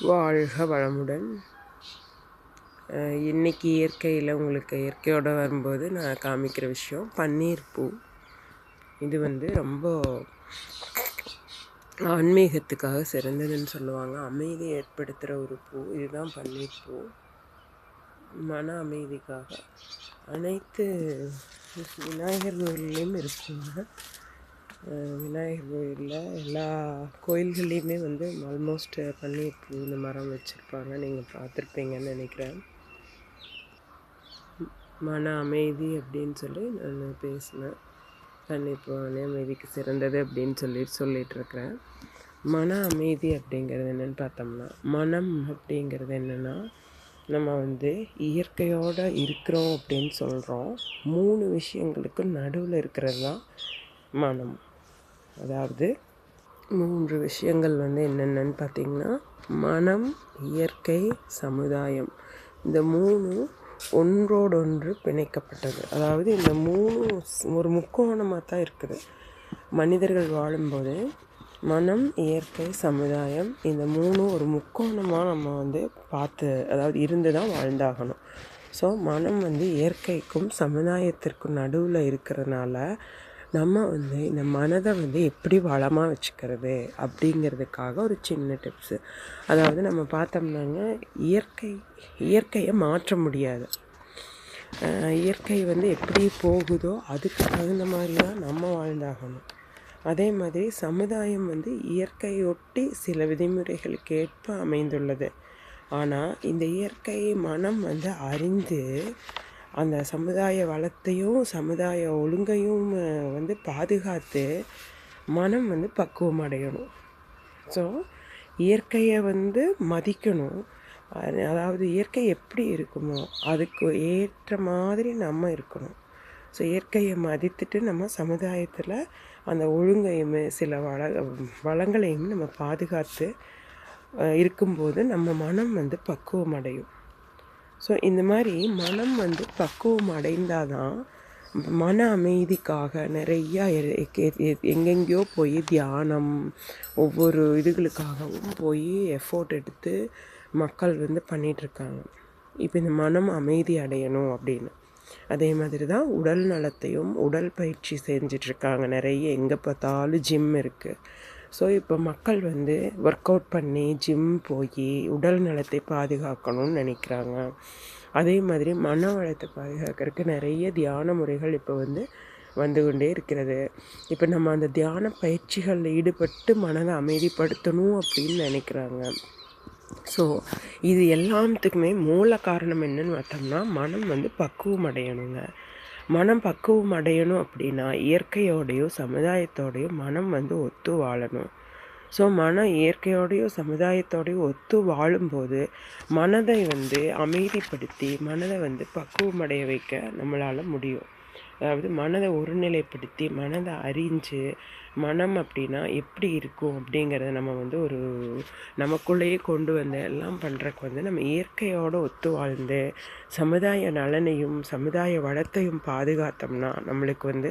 வாழ்க வளமுடன். இன்றைக்கி இயற்கையில் உங்களுக்கு இயற்கையோடு வரும்போது நான் காமிக்கிற விஷயம் பன்னீர் பூ. இது ரொம்ப ஆன்மீகத்துக்காக சிறந்ததுன்னு சொல்லுவாங்க. அமைதி ஏற்படுத்துகிற ஒரு பூ இதுதான் பன்னீர் பூ. மன அமைதிக்காக அனைத்து விநாயகர் கோயில்லையும் இருக்குங்க. விநாயகர் கோயிலில் எல்லா கோயில்கள்லேயுமே ஆல்மோஸ்ட் பன்னீர் பூ இந்த மரம் வச்சுருப்பாங்க. நீங்கள் பார்த்துருப்பீங்கன்னு நினைக்கிறேன். மன அமைதி அப்படின்னு சொல்லி நான் பேசினேன். பன்னீர் பூ மன அமைதிக்கு சிறந்தது அப்படின்னு சொல்லிகிட்ருக்கிறேன். மன அமைதி அப்படிங்கிறது என்னென்னு பார்த்தோம்னா, மனம் அப்படிங்கிறது என்னென்னா, நம்ம இயற்கையோடு இருக்கிறோம் அப்படின்னு சொல்கிறோம். 3 விஷயங்களுக்கு நடுவில் இருக்கிறது தான் மனம். அதாவது 3 விஷயங்கள் என்னென்னு பார்த்திங்கன்னா, மனம், இயற்கை, சமுதாயம். இந்த 3 ஒன்றோடொன்று பிணைக்கப்பட்டது. அதாவது இந்த 3 ஒரு முக்கோணமாக தான் இருக்குது. மனிதர்கள் வாழும்போது மனம், இயற்கை, சமுதாயம் இந்த 3 ஒரு முக்கோணமாக நம்ம பார்த்து, அதாவது இருந்து தான் வாழ்ந்தாகணும். ஸோ மனம் இயற்கைக்கும் சமுதாயத்திற்கும் நடுவில் இருக்கிறதுனால நம்ம இந்த மனதை எப்படி வளமாக வச்சுக்கிறது அப்படிங்கிறதுக்காக ஒரு சின்ன டிப்ஸு. அதாவது நம்ம பார்த்தோம்னாங்க, இயற்கையை மாற்ற முடியாது. இயற்கை எப்படி போகுதோ அதுக்கு தகுந்த மாதிரி தான் நம்ம வாழ்ந்தாகணும். அதே மாதிரி சமுதாயம் இயற்கையொட்டி சில விதிமுறைகளுக்கு ஏற்ப அமைந்துள்ளது. ஆனால் இந்த இயற்கை மனம் அறிந்து அந்த சமுதாய வளத்தையும் சமுதாய ஒழுங்கையும் பாதுகாத்து மனம் பக்குவம் அடையணும். ஸோ இயற்கையை மதிக்கணும். அதாவது இயற்கை எப்படி இருக்குமோ அதுக்கு ஏற்ற மாதிரி நம்ம இருக்கணும். ஸோ இயற்கையை மதித்துட்டு நம்ம சமுதாயத்தில் அந்த ஒழுங்கையுமே சில வளங்களையும் நம்ம பாதுகாத்து இருக்கும்போது நம்ம மனம் பக்குவம் அடையும். ஸோ இந்த மாதிரி மனம் பக்குவம் அடைந்தால் தான் மன அமைதிக்காக நிறையா எங்கெங்கேயோ போய் தியானம், ஒவ்வொரு இதுகளுக்காகவும் போய் எஃபோர்ட் எடுத்து மக்கள் பண்ணிகிட்ருக்காங்க. இப்போ இந்த மனம் அமைதி அடையணும் அப்படின்னு. அதே மாதிரி தான் உடல் நலத்தையும் உடல் பயிற்சி செஞ்சிட்ருக்காங்க. நிறைய எங்கே பார்த்தாலும் ஜிம் இருக்குது. ஸோ இப்போ மக்கள் ஒர்க் அவுட் பண்ணி ஜிம் போய் உடல் நலத்தை பாதுகாக்கணும்னு நினைக்கிறாங்க. அதே மாதிரி மன வளத்தை பாதுகாக்கிறதுக்கு நிறைய தியான முறைகள் இப்போ வந்து கொண்டே இருக்கிறது. இப்போ நம்ம அந்த தியான பயிற்சிகளில் ஈடுபட்டு மனதை அமைதிப்படுத்தணும் அப்படின்னு நினைக்கிறாங்க. ஸோ இது எல்லாத்துக்குமே மூல காரணம் என்னன்னு பார்த்தோம்னா, மனம் பக்குவம் அடையணுங்க. மனம் பக்குவம் அடையணும் அப்படின்னா இயற்கையோடையோ சமுதாயத்தோடையோ மனம் ஒத்து வாழணும். ஸோ மனம் இயற்கையோடையோ சமுதாயத்தோடையோ ஒத்து வாழும்போது மனதை அமைதிப்படுத்தி மனதை பக்குவம் அடைய வைக்க நம்மளால் முடியும். அதாவது மனதை ஒருநிலைப்படுத்தி மனதை அறிஞ்சு மனம் அப்படின்னா எப்படி இருக்கும் அப்படிங்கிறத நம்ம ஒரு நமக்குள்ளேயே கொண்டு எல்லாம் பண்ணுறக்கு நம்ம இயற்கையோடு ஒத்து வாழ்ந்து சமுதாய நலனையும் சமுதாய வளத்தையும் பாதுகாத்தோம்னா நம்மளுக்கு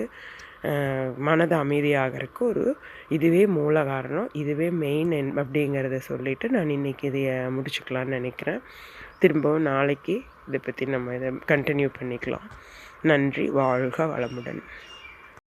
மனது அமைதியாகிறதுக்கு இதுவே மூல காரணம், இதுவே மெயின் அப்படிங்கிறத சொல்லிவிட்டு நான் இன்றைக்கி இதை முடிச்சுக்கலான்னு நினைக்கிறேன். திரும்பவும் நாளைக்கு இதை பற்றி நம்ம இதை கண்டினியூ பண்ணிக்கலாம். நன்றி. வாழ்க வளமுடன்.